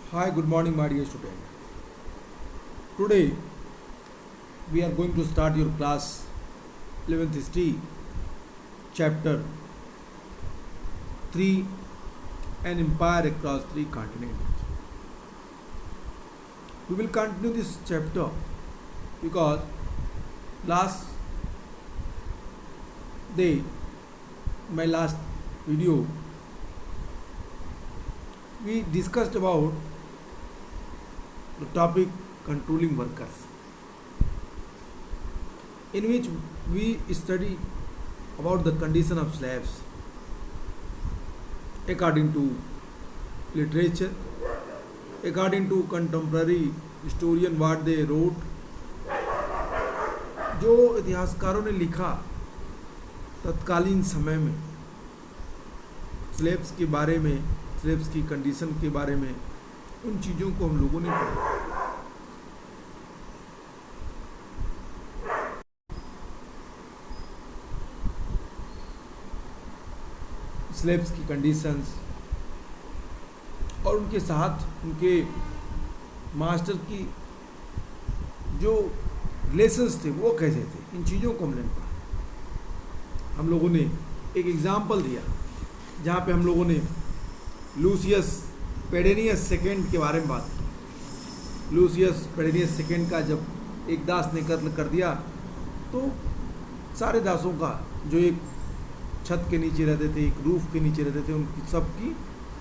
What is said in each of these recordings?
Hi, good morning, my dear student. Today we are going to start your class 11th history, chapter 3, an empire across three continents. We will continue this chapter because last day, my last video, we discussed about the topic controlling workers, in which we study about the condition of slaves according to literature, according to contemporary historian what they wrote, जो इतिहासकारों ने लिखा तत्कालीन समय में slabs के बारे में, स्लेब्स की कंडीशन के बारे में, उन चीज़ों को हम लोगों ने पढ़ा। स्लेब्स की कंडीशंस और उनके साथ उनके मास्टर की जो रिलेशंस थे वो कैसे थे, इन चीज़ों को हमने पढ़ा। हम लोगों ने एक एग्जाम्पल दिया जहाँ पे हम लोगों ने लूसियस पेडेनियस सेकेंड के बारे में बात की। लूसियस पेडेनियस सेकेंड का जब एक दास ने कत्ल कर दिया तो सारे दासों का जो एक छत के नीचे रहते थे, एक रूफ के नीचे रहते थे, उनकी सबकी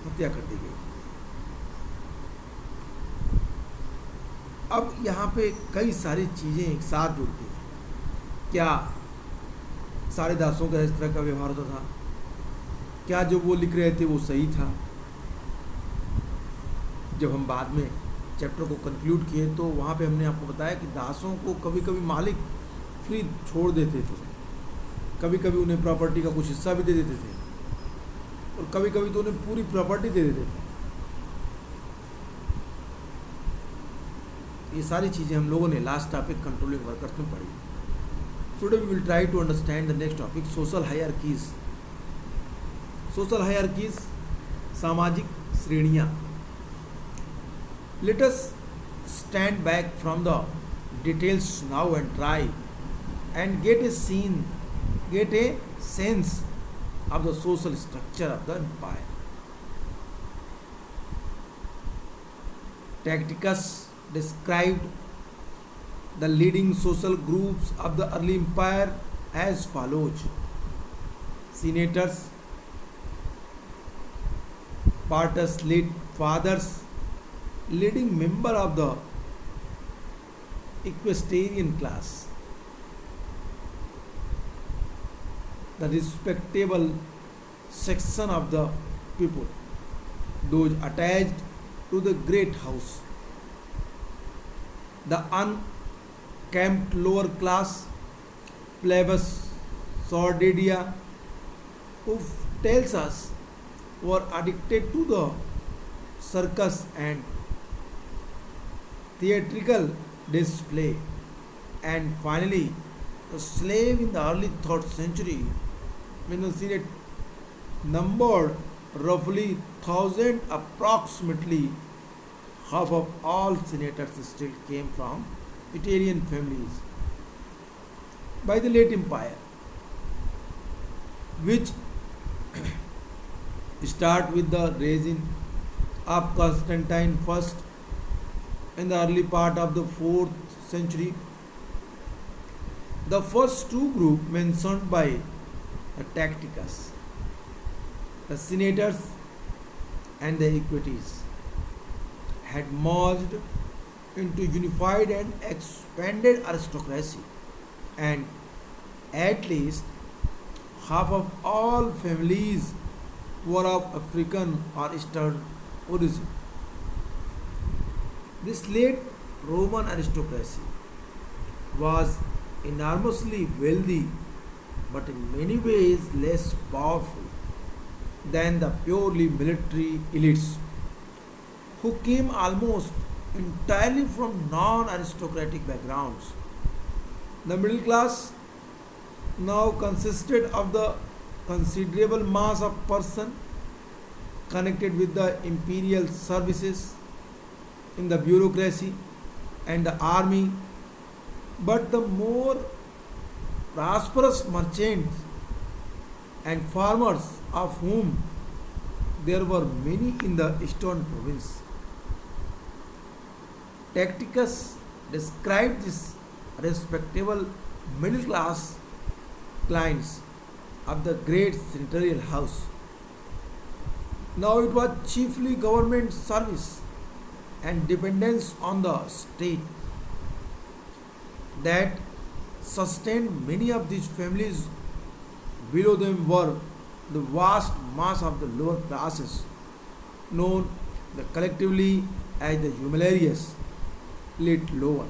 हत्या कर दी गई। अब यहाँ पे कई सारी चीज़ें एक साथ जुड़ती हैं। क्या सारे दासों का इस तरह का व्यवहार होता था? क्या जो वो लिख रहे थे वो सही था? जब हम बाद में चैप्टर को कंक्लूड किए तो वहाँ पे हमने आपको बताया कि दासों को कभी कभी मालिक फ्री छोड़ देते थे, कभी कभी उन्हें प्रॉपर्टी का कुछ हिस्सा भी दे देते थे, और कभी कभी तो उन्हें पूरी प्रॉपर्टी दे देते थे। ये सारी चीज़ें हम लोगों ने लास्ट टॉपिक कंट्रोलिंग वर्कर्स में पढ़ी। Today we will try to understand the next topic, social hierarchies. Social hierarchies, सामाजिक श्रेणियाँ। Let us stand back from the details now and try and get a sense of the social structure of the empire. Tacitus described the leading social groups of the early empire as follows: senators, Spartus led fathers, leading member of the equestrian class, the respectable section of the people, those attached to the great house, the unkempt lower class, plebis sordidia, who tells us were addicted to the circus and theatrical display, and finally the slave in the early 3rd century, when the Senate numbered roughly 1,000, approximately half of all senators still came from Italian families. By the late empire, which start with the rising of Constantine I in the early part of the 4th century, the first two groups mentioned by Tacitus, the senators and the equites, had merged into unified and expanded aristocracy, and at least half of all families were of African or Eastern origin. This late Roman aristocracy was enormously wealthy, but in many ways less powerful than the purely military elites, who came almost entirely from non-aristocratic backgrounds. The middle class now consisted of the considerable mass of persons connected with the imperial services in the bureaucracy and the army, but the more prosperous merchants and farmers, of whom there were many in the eastern province. Tacitus described this respectable middle class clients of the great senatorial house. Now it was chiefly government service and dependence on the state that sustained many of these families. Below them were the vast mass of the lower classes, known collectively as the humiliarious, lit lower.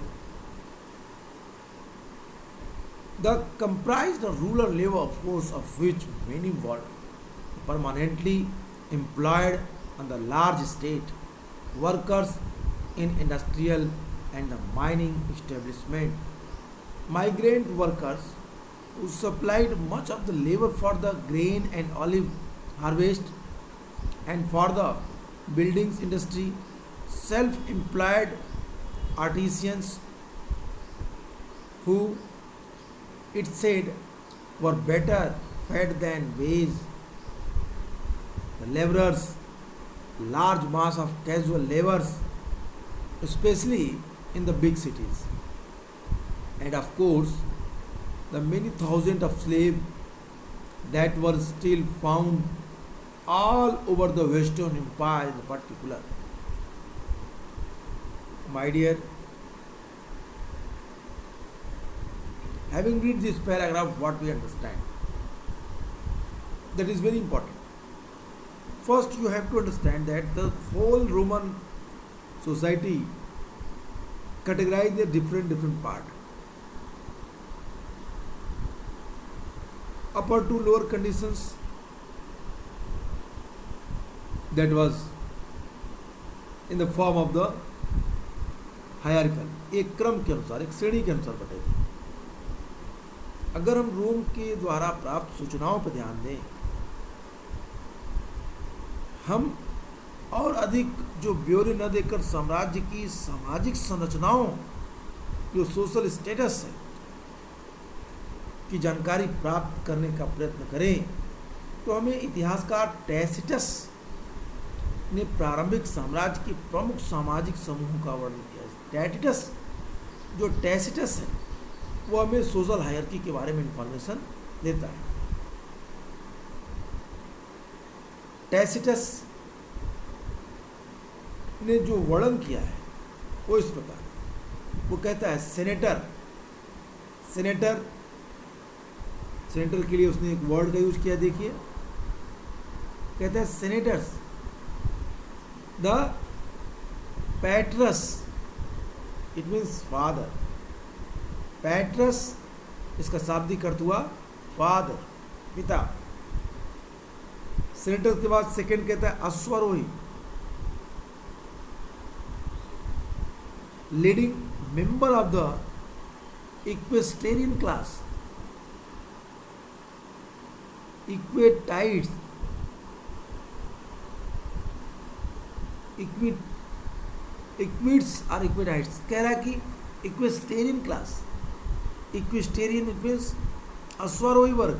The comprised the rural labor force of which many were permanently employed on the large estate, workers in industrial and the mining establishment, migrant workers who supplied much of the labor for the grain and olive harvest and for the buildings industry, self-employed artisans who, it said, were better fed than wage, the laborers, large mass of casual laborers, especially in the big cities, and of course the many thousands of slaves that were still found all over the Western Empire in particular. My dear, having read this paragraph, what we understand? That is very important. First, you have to understand that the whole Roman society categorized the different part. Upper to lower conditions, that was in the form of the hierarchical, एक क्रम के अनुसार, एक श्रेणी के अनुसार बटेगी. अगर हम रोम के द्वारा प्राप्त सूचनाओं पर ध्यान दें, हम और अधिक जो ब्यौरे न देकर साम्राज्य की सामाजिक संरचनाओं, जो सोशल स्टेटस है, की जानकारी प्राप्त करने का प्रयत्न करें, तो हमें इतिहासकार टैसिटस ने प्रारंभिक साम्राज्य के प्रमुख सामाजिक समूहों का वर्णन किया है. टैसिटस है वो हमें सोशल हायरार्की के बारे में इंफॉर्मेशन देता है. टैसिटस ने जो वर्णन किया है वो इस प्रकार, वो कहता है सेनेटर के लिए उसने एक वर्ड का यूज किया. देखिए, कहता है senators the patres, it means father. Patres इसका शाब्दिक अर्थ हुआ फादर, पिता. सेनेटर के बाद सेकंड कहता है अश्वारोही, leading member of the equestrian class, equites, equites और इक्वेटाइट्स. कह रहा है कि equestrian class, equestrian it means अश्वारोही वर्ग.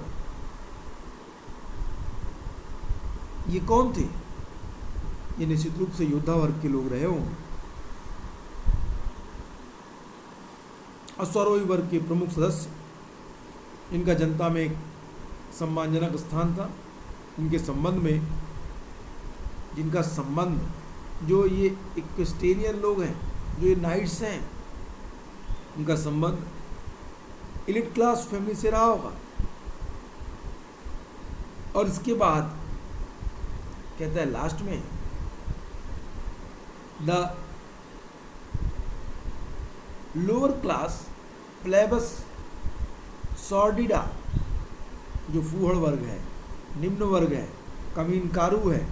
ये कौन थे? ये निश्चित रूप से योद्धा वर्ग के लोग रहे होंगे. अश्वारोही वर्ग के प्रमुख सदस्य, इनका जनता में एक सम्मानजनक स्थान था. इनके संबंध में, जिनका संबंध, जो ये इक्वेस्टेरियन लोग हैं, जो ये नाइट्स हैं, उनका संबंध एलिट क्लास फैमिली से रहा होगा. और इसके बाद कहता है लास्ट में द लोअर क्लास प्लेबस सॉर्डिडा, जो फूहड़ वर्ग है, निम्न वर्ग है, कमीनकारू है,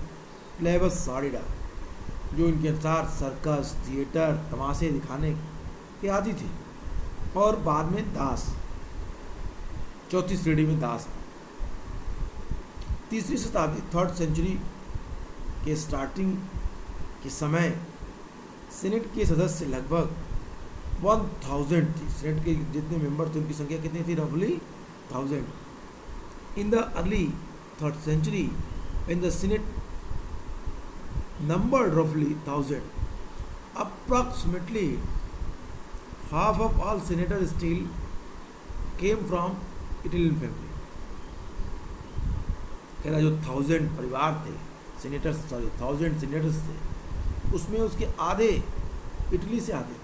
प्लेबस सॉर्डिडा, जो इनके अनुसार सर्कस, थिएटर, तमाशे दिखाने के आदि थे. और बाद में दास, चौथी श्रेणी में दास. तीसरी शताब्दी, 3rd सेंचुरी के स्टार्टिंग के समय सेनेट के सदस्य लगभग 1000 थी। सेनेट के जितने मेंबर थे उनकी संख्या कितनी थी? रफली 1000। In the early 3rd century when the senate numbered roughly 1000, approximately half of all senators still came from Italian family। कह रहा जो 1000 परिवार थे सीनेटर्स, 1000 सीनेटर्स थे, उसमें उसके आधे इटली से आते थे।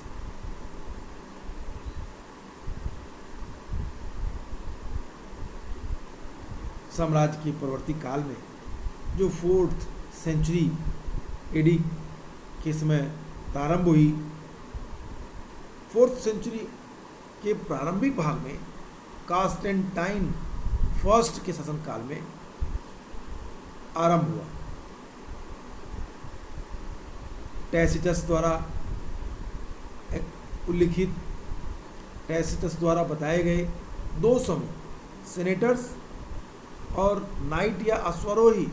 साम्राज्य के परवर्ती काल में जो 4th century एडी के समय प्रारंभ हुई, 4th century के प्रारंभिक भाग में कांस्टेंटाइन फर्स्ट के शासनकाल में आरंभ हुआ। टैसिटस द्वारा उल्लिखित, टैसिटस द्वारा बताए गए 2 समूह सेनेटर्स और नाइट या अश्वारोही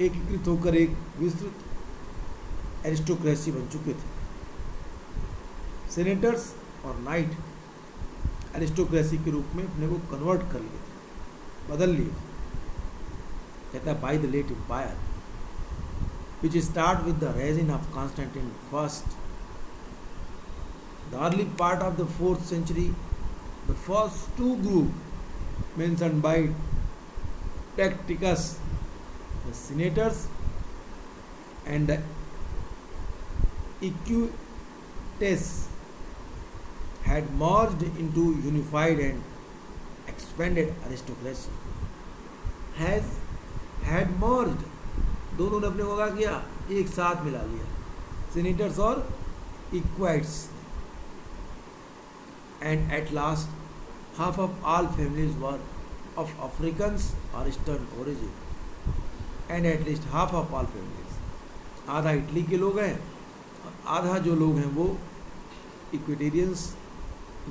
एकीकृत होकर एक विस्तृत एरिस्टोक्रेसी बन चुके थे। सेनेटर्स और नाइट एरिस्टोक्रेसी के रूप में अपने को कन्वर्ट कर लिए थे, बदल लिए थे। कहता है by the late empire which start with the reign of Constantine I, the early part of the 4th century, the first 2 groups mentioned by Tacitus, the senators and the equites, had merged into unified and expanded aristocracy। had merged, दोनों ने अपने को क्या किया? एक साथ मिला लिया, सीनेटर्स और equites. And at last half of all families were of Africans और eastern origin, and at least half of all families, आधा इटली के लोग हैं और आधा जो लोग हैं वो इक्वेटेरियंस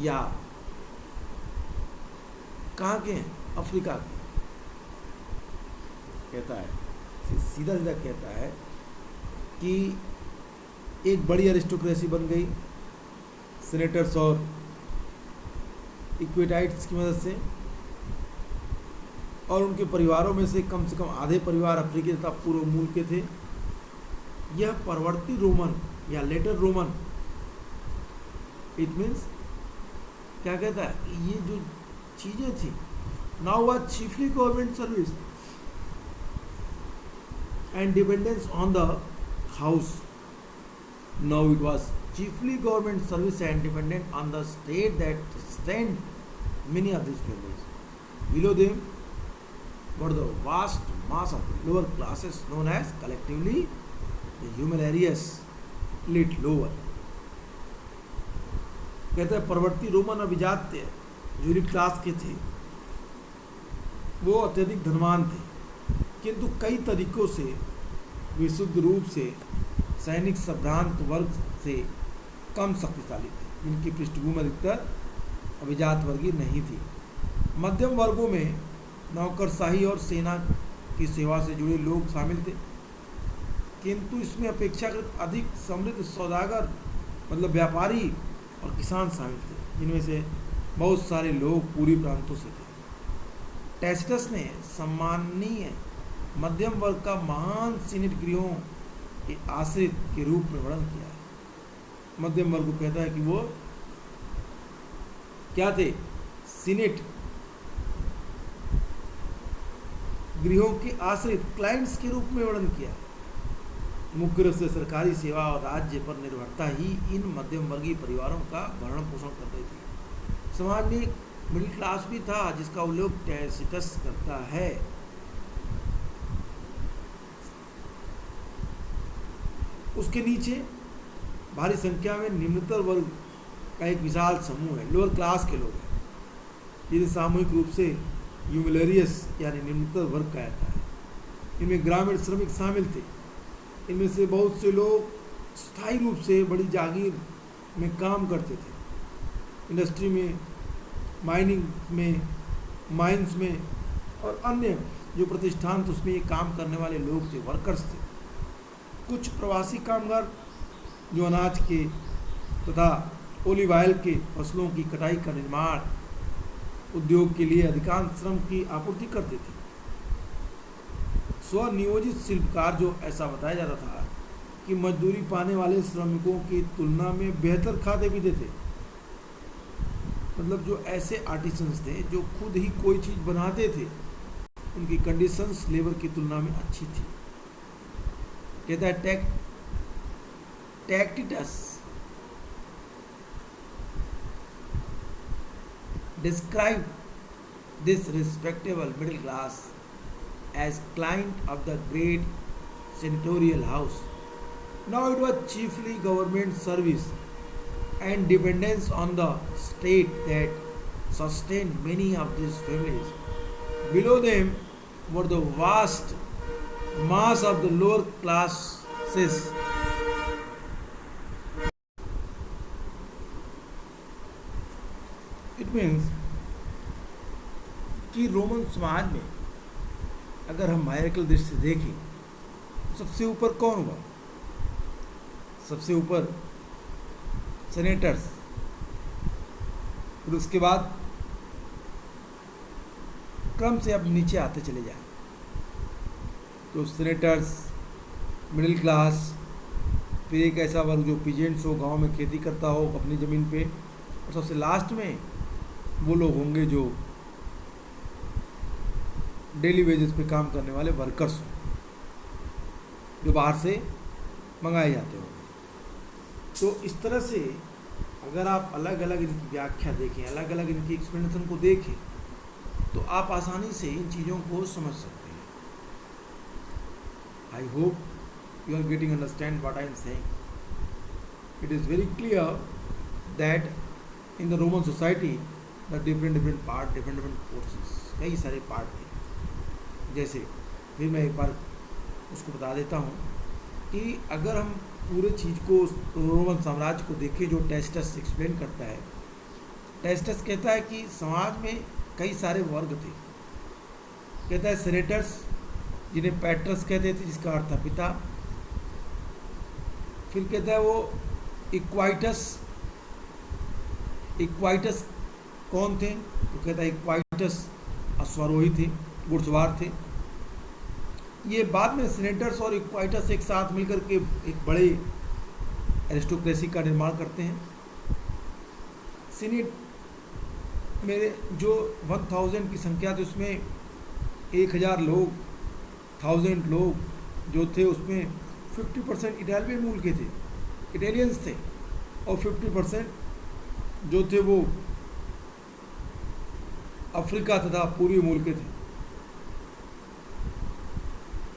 या कहाँ के हैं? अफ्रीका के। कहता है सीधा सीधा कहता है कि एक बड़ी एरिस्टोक्रेसी बन गई सेनेटर्स और इक्वेटाइट्स की मदद से, और उनके परिवारों में से कम आधे परिवार अफ्रीकी तथा पूर्व मूल के थे। यह परवर्ती रोमन या लेटर रोमन, इट मीन्स क्या कहता है, ये जो चीज़ें थी now was chiefly government service and dependence on the house। Now it was chiefly government service and dependent on the state that sustained many of these families। Below them were the vast mass of the lower classes known as collectively the humiliarious lit lower। कहते हैं परवर्ती Roman अभिजात्य जो elite class के थे वो अत्यधिक धनवान थे, किंतु कई तरीकों से विशुद्ध रूप से सैनिक संभ्रांत वर्ग से कम शक्तिशाली थे, जिनकी पृष्ठभूमि अधिकतर अभिजात वर्गीय नहीं थी। मध्यम वर्गों में नौकरशाही और सेना की सेवा से जुड़े लोग शामिल थे, किंतु इसमें अपेक्षाकृत अधिक समृद्ध सौदागर मतलब व्यापारी और किसान शामिल थे, जिनमें से बहुत सारे लोग पूर्वी प्रांतों से थे। टैसिटस ने सम्माननीय मध्यम वर्ग का महान सीनेट गृहों के आश्रित के रूप में वर्णन किया है। मध्यम वर्ग को कहता है कि वो क्या थे? सीनेट गृहों के आश्रित क्लाइंट्स के रूप में वर्णन किया है। मुख्य रूप से सरकारी सेवा और राज्य पर निर्भरता ही इन मध्यम वर्गीय परिवारों का भरण पोषण कर रही थी। समाज में एक मिडिल क्लास भी था जिसका उल्लेख टैसिटस करता है। उसके नीचे भारी संख्या में निम्नतर वर्ग का एक विशाल समूह है, लोअर क्लास के लोग हैं, जिन्हें सामूहिक रूप से ह्यूमिलेरियस यानी निम्नतर वर्ग कहा जाता है। इनमें ग्रामीण श्रमिक शामिल थे। इनमें से बहुत से लोग स्थायी रूप से बड़ी जागीर में काम करते थे, इंडस्ट्री में, माइनिंग में, माइंस में और अन्य जो प्रतिष्ठान थे उसमें ये काम करने वाले लोग थे, वर्कर्स थे। कुछ प्रवासी कामगार जो अनाज के तथा ओलिव ऑयल के फसलों की कटाई का निर्माण उद्योग के लिए अधिकांश श्रम की आपूर्ति करते थे। स्वनियोजित शिल्पकार जो ऐसा बताया जाता था कि मजदूरी पाने वाले श्रमिकों की तुलना में बेहतर खाते पीते थे। मतलब जो ऐसे आर्टिसंस थे जो खुद ही कोई चीज़ बनाते थे, उनकी कंडीशंस लेबर की तुलना में अच्छी थी। कहता है टैक्टिटस described this respectable middle class as client of the great senatorial house. Now it was chiefly government service and dependence on the state that sustained many of these families. Below them were the vast mass of the lower classes. It means कि Roman समाज में अगर हम hierarchical दृष्टि से देखें तो सबसे ऊपर कौन हुआ? सबसे ऊपर सेनेटर्स, फिर उसके बाद क्रम से अब नीचे आते चले जाए तो सेनेटर्स, मिडिल क्लास, फिर एक ऐसा वर्ग जो पीजेंट्स हो, गांव में खेती करता हो अपनी ज़मीन पे, और सबसे लास्ट में वो लोग होंगे जो डेली वेजेस पे काम करने वाले वर्कर्स हों, जो बाहर से मंगाए जाते हो। तो इस तरह से अगर आप अलग अलग इनकी व्याख्या देखें, अलग अलग इनकी एक्सप्लेनेशन को देखें, तो आप आसानी से इन चीज़ों को समझ सकते हैं। I hope you are getting understand what I am saying. It is very clear that in the Roman society the different part, different forces, कई सारे पार्ट थे। जैसे फिर मैं एक बार उसको बता देता हूँ कि अगर हम पूरे चीज़ को, रोमन साम्राज्य को देखें जो टेस्टस एक्सप्लेन करता है। टेस्टस कहता है कि समाज में कई सारे वर्ग थे। कहता है सेनेटर्स, जिन्हें पैट्रस कहते थे, जिसका अर्थ था पिता। फिर कहता है वो इक्वाइटस। इक्वाइटस कौन थे? तो कहता है इक्वाइटस अश्वारोही थे, घुड़सवार थे। ये बाद में सेनेटर्स और इक्वाइटस एक साथ मिलकर के एक बड़े एरिस्टोक्रेसी का निर्माण करते हैं। सीनेट मेरे जो 1000 की संख्या थी उसमें 1000 लोग, 1000 लोग जो थे उसमें 50% इटालियन मूल के थे, इटालियंस थे, और 50% जो थे वो अफ्रीका तथा पूर्वी मूल के थे।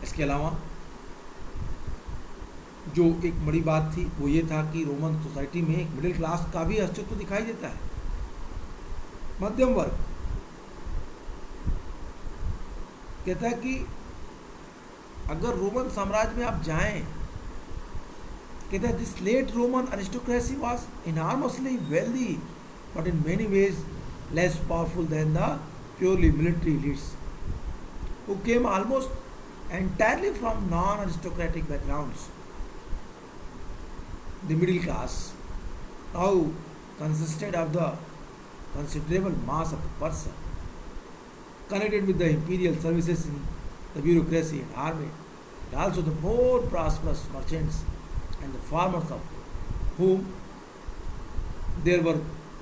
इसके अलावा जो एक बड़ी बात थी वो ये था कि रोमन सोसाइटी में एक मिडिल क्लास का भी अस्तित्व दिखाई देता है, मध्यम वर्ग। कहता है कि अगर रोमन साम्राज्य में आप जाएं, कहता है this late Roman aristocracy was enormously wealthy but in many ways less powerful than the purely military elites who came almost entirely from non-aristocratic backgrounds. The middle class now consisted of the considerable mass of the person connected with the imperial services in the bureaucracy and army, and also the more prosperous merchants and the farmers, of whom there were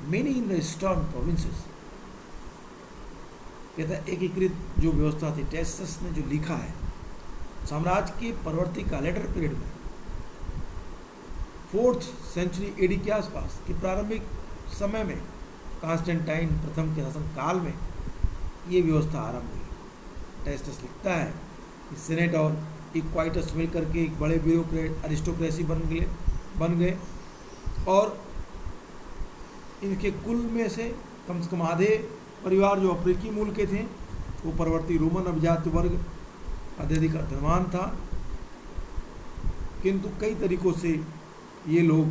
many in the eastern provinces. कहता है एकीकृत जो व्यवस्था थी, टेस्टस ने जो लिखा है साम्राज्य के परवर्ती का लेटर पीरियड में 4th सेंचुरी एडी के आसपास के प्रारंभिक समय में कॉन्स्टेंटाइन प्रथम के शासन काल में ये व्यवस्था आरंभ हुई। टेस्टस लिखता है कि सेनेट और इक्वाइटस मिलकर के एक बड़े ब्यूरोक्रेट अरिस्टोक्रेसी बन गए और इनके कुल में से कम आधे परिवार जो अफ्रीकी मूल के थे वो परवर्ती रोमन अभिजात वर्ग अत्यधिक धनवान था, किंतु कई तरीक़ों से ये लोग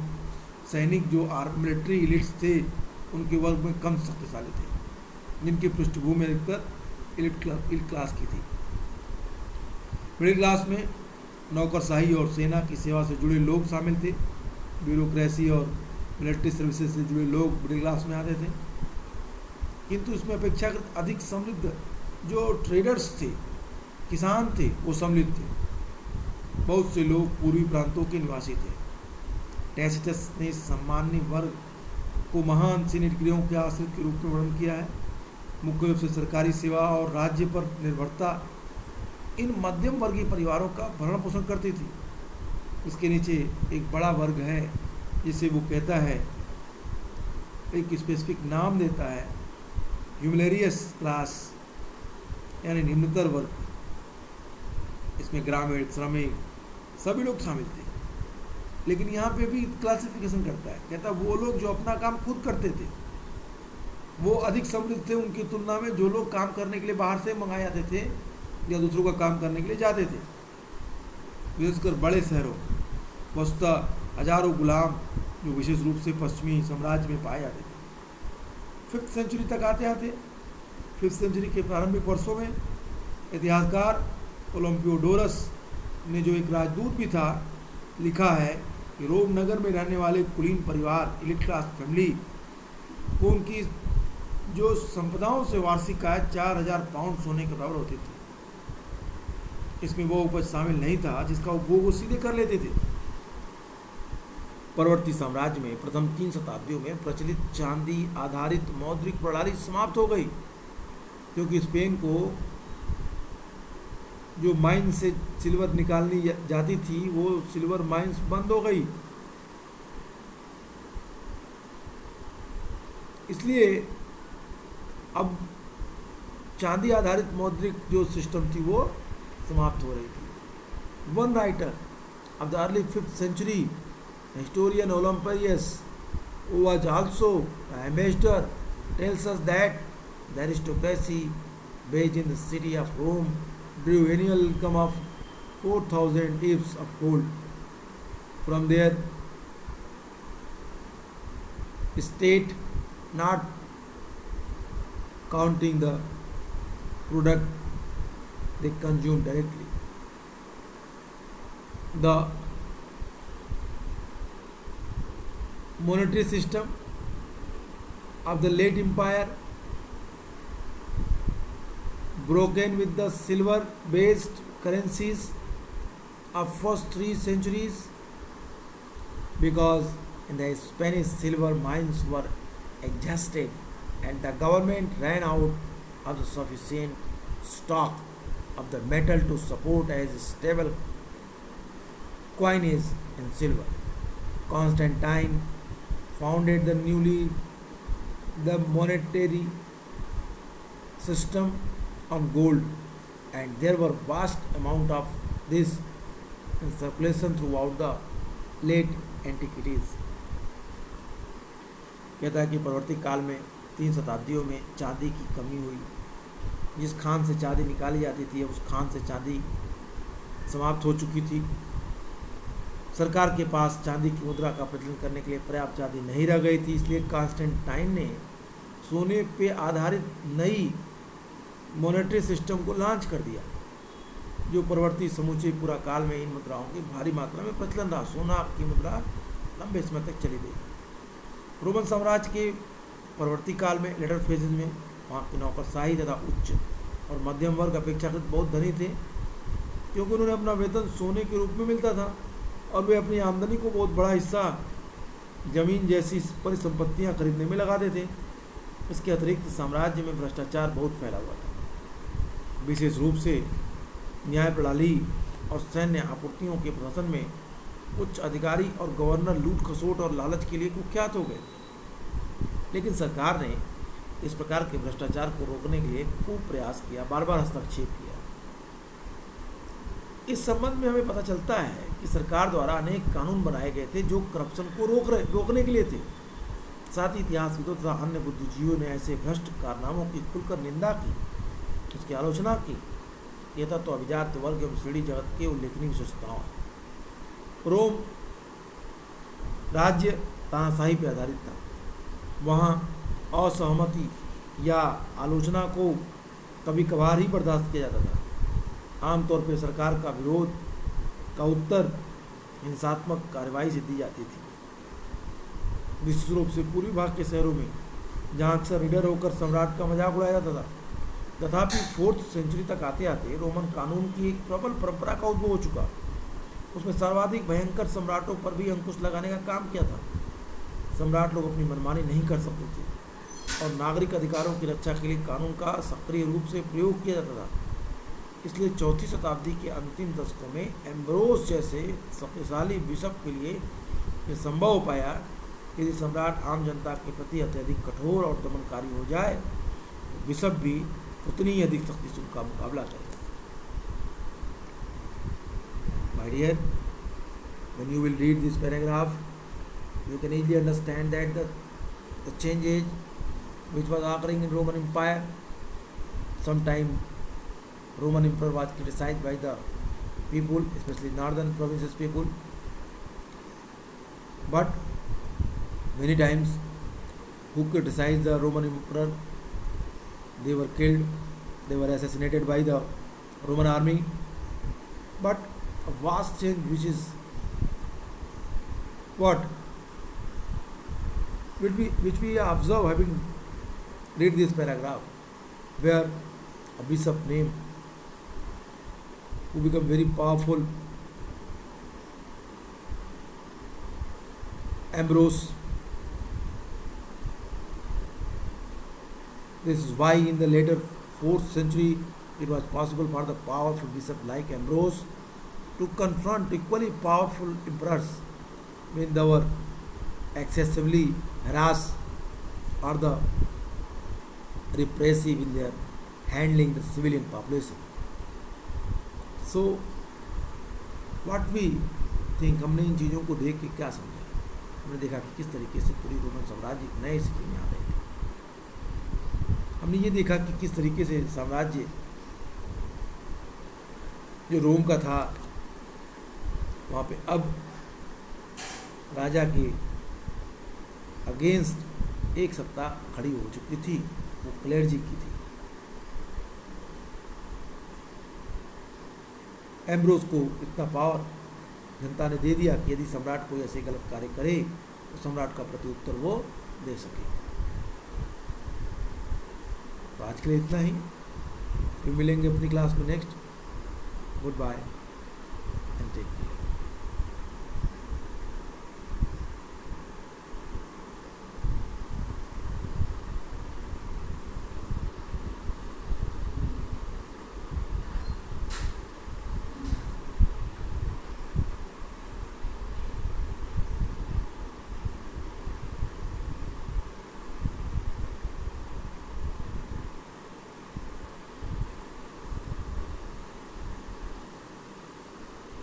सैनिक जो मिलिट्री इलिट्स थे उनके वर्ग में कम शक्तिशाली थे, जिनकी पृष्ठभूमि अधिकतर इलिट क्लास की थी। मिडिल क्लास में नौकरशाही और सेना की सेवा से जुड़े लोग शामिल थे, ब्यूरोक्रेसी और मिलिट्री सर्विसेज से जुड़े लोग मिडिल क्लास में आते थे, किंतु इसमें अपेक्षाकृत अधिक समृद्ध जो ट्रेडर्स थे, किसान थे, वो सम्मिलित थे। बहुत से लोग पूर्वी प्रांतों के निवासी थे। टैसिटस ने सामान्य वर्ग को महान सीनेट गृहों के आश्रित के रूप में वर्णन किया है। मुख्य रूप से सरकारी सेवा और राज्य पर निर्भरता इन मध्यम वर्गीय परिवारों का भरण पोषण करती थी। इसके नीचे एक बड़ा वर्ग है जिसे वो कहता है, एक स्पेसिफिक नाम देता है, ह्यूमिलेरियस क्लास, यानी निम्नतर वर्ग। इसमें ग्रामीण, श्रमिक सभी लोग शामिल थे। लेकिन यहाँ पे भी क्लासिफिकेशन करता है, कहता है वो लोग जो अपना काम खुद करते थे वो अधिक समृद्ध थे उनकी तुलना में जो लोग काम करने के लिए बाहर से मंगाए जाते थे या दूसरों का काम करने के लिए जाते थे। विशेषकर बड़े शहरों, वस्तुतः हजारों गुलाम जो विशेष रूप से पश्चिमी साम्राज्य में पाए जाते थे। 5th सेंचुरी तक आते 5th सेंचुरी के प्रारंभिक वर्षों में इतिहासकार ओलंपियोडोरस ने, जो एक राजदूत भी था, लिखा है कि रोम नगर में रहने वाले कुलीन परिवार, एलिट क्लास फैमिली को उनकी जो संपदाओं से वार्षिक आय 4000 पाउंड सोने के बराबर होती थी। इसमें वो उपज शामिल नहीं था जिसका उपभोग वो सीधे कर लेते थे। परवर्ती साम्राज्य में प्रथम 3 शताब्दियों में प्रचलित चांदी आधारित मौद्रिक प्रणाली समाप्त हो गई, क्योंकि स्पेन को जो माइन से सिल्वर निकालनी जाती थी वो सिल्वर माइंस बंद हो गई। इसलिए अब चांदी आधारित मौद्रिक जो सिस्टम थी वो समाप्त हो रही थी। One writer of the early 5th century, historian Olympius, who was also an ambassador, tells us that the aristocracy based in the city of Rome drew annual income of 4,000 ibs of gold from their estate, not counting the product they consume directly. The monetary system of the late empire, broken with the silver based currencies of first 3 centuries, because in the Spanish silver mines were exhausted and the government ran out of the sufficient stock of the metal to support as stable coinage in silver. Constantine founded the monetary system on gold, and there were vast amount of this in circulation throughout the late antiquities. कहता है कि परवर्ती काल में 3 शताब्दियों में चांदी की कमी हुई। जिस खान से चांदी निकाली जाती थी उस खान से चांदी समाप्त हो चुकी थी। सरकार के पास चांदी की मुद्रा का प्रचलन करने के लिए पर्याप्त चांदी नहीं रह गई थी, इसलिए कॉन्स्टेंटाइन ने सोने पे आधारित नई मॉनेटरी सिस्टम को लॉन्च कर दिया, जो परवर्ती समूचे पूरा काल में इन मुद्राओं की भारी मात्रा में प्रचलन रहा। सोना की मुद्रा लंबे समय तक चली गई। रोमन साम्राज्य के परवर्ती काल में लेटर फेजेज में वहाँ की नौकरशाही तथा उच्च और मध्यम वर्ग अपेक्षाकृत बहुत धनी थे, क्योंकि उन्होंने अपना वेतन सोने के रूप में मिलता था और वे अपनी आमदनी को बहुत बड़ा हिस्सा जमीन जैसी परिसंपत्तियाँ खरीदने में लगाते थे। इसके अतिरिक्त साम्राज्य में भ्रष्टाचार बहुत फैला हुआ था, विशेष रूप से न्याय प्रणाली और सैन्य आपूर्तियों के प्रशासन में उच्च अधिकारी और गवर्नर लूट खसोट और लालच के लिए कुख्यात हो गए। लेकिन सरकार ने इस प्रकार के भ्रष्टाचार को रोकने के लिए खूब प्रयास किया, बार बार हस्तक्षेप किया। इस संबंध में हमें पता चलता है कि सरकार द्वारा अनेक कानून बनाए गए थे जो करप्शन को रोकने के लिए थे। साथ ही इतिहासविदों तथा अन्य बुद्धिजीवियों ने ऐसे भ्रष्ट कारनामों की खुलकर निंदा की, उसकी आलोचना की। यह तत्व तो अभिजात वर्ग एवं श्रेणी जगत के उल्लेखनीय विशेषताओं है। रोम राज्य तानाशाही पर आधारित था। वहाँ असहमति या आलोचना को कभी कभार ही बर्दाश्त किया जाता था। आमतौर पर सरकार का विरोध का उत्तर हिंसात्मक कार्रवाई से दी जाती थी। विशेष रूप से पूर्वी भाग के शहरों में, जहाँ अक्सर निडर होकर सम्राट का मजाक उड़ाया जाता था। तथापि 4th सेंचुरी तक आते आते रोमन कानून की एक प्रबल परंपरा का उद्भव हो चुका। उसमें सर्वाधिक भयंकर सम्राटों पर भी अंकुश लगाने का काम किया था। सम्राट लोग अपनी मनमानी नहीं कर सकते थे और नागरिक अधिकारों की रक्षा के लिए कानून का सक्रिय रूप से प्रयोग किया जाता था। इसलिए 4वीं शताब्दी के अंतिम दशकों में एम्ब्रोस जैसे शक्तिशाली बिशप के लिए यह संभव हो पाया कि यदि सम्राट आम जनता के प्रति अत्यधिक कठोर और दमनकारी हो जाए तो बिशप भी उतनी ही अधिक सख्ती से उनका मुकाबला करें। My dear, when you will read this paragraph, you can easily understand that the changes which was occurring in Roman Empire, sometime Roman Emperor was criticized by the people, especially northern provinces people, but many times who criticized the Roman Emperor, they were killed, they were assassinated by the Roman army. But a vast change which is what which we observe having read this paragraph, where a bishop named who become very powerful, Ambrose. This is why in the later 4th century it was possible for the powerful bishop like Ambrose to confront equally powerful emperors when they were excessively harassed or the repressive in their handling the civilian population. So what we think, हमने इन चीज़ों को देख के क्या समझा? हमने देखा कि किस तरीके से पूरी रोमन साम्राज्य एक नए स्थिति में आ रहे थे। हमने ये देखा कि किस तरीके से साम्राज्य जो रोम का था वहाँ पे अब राजा के अगेंस्ट एक सत्ता खड़ी हो चुकी थी, वो क्लेर्जी की थी। एम्ब्रोस को इतना पावर जनता ने दे दिया कि यदि सम्राट कोई ऐसे गलत कार्य करे तो सम्राट का प्रत्युत्तर वो दे सके। तो आज के लिए इतना ही, फिर मिलेंगे अपनी क्लास में next. Goodbye and take care.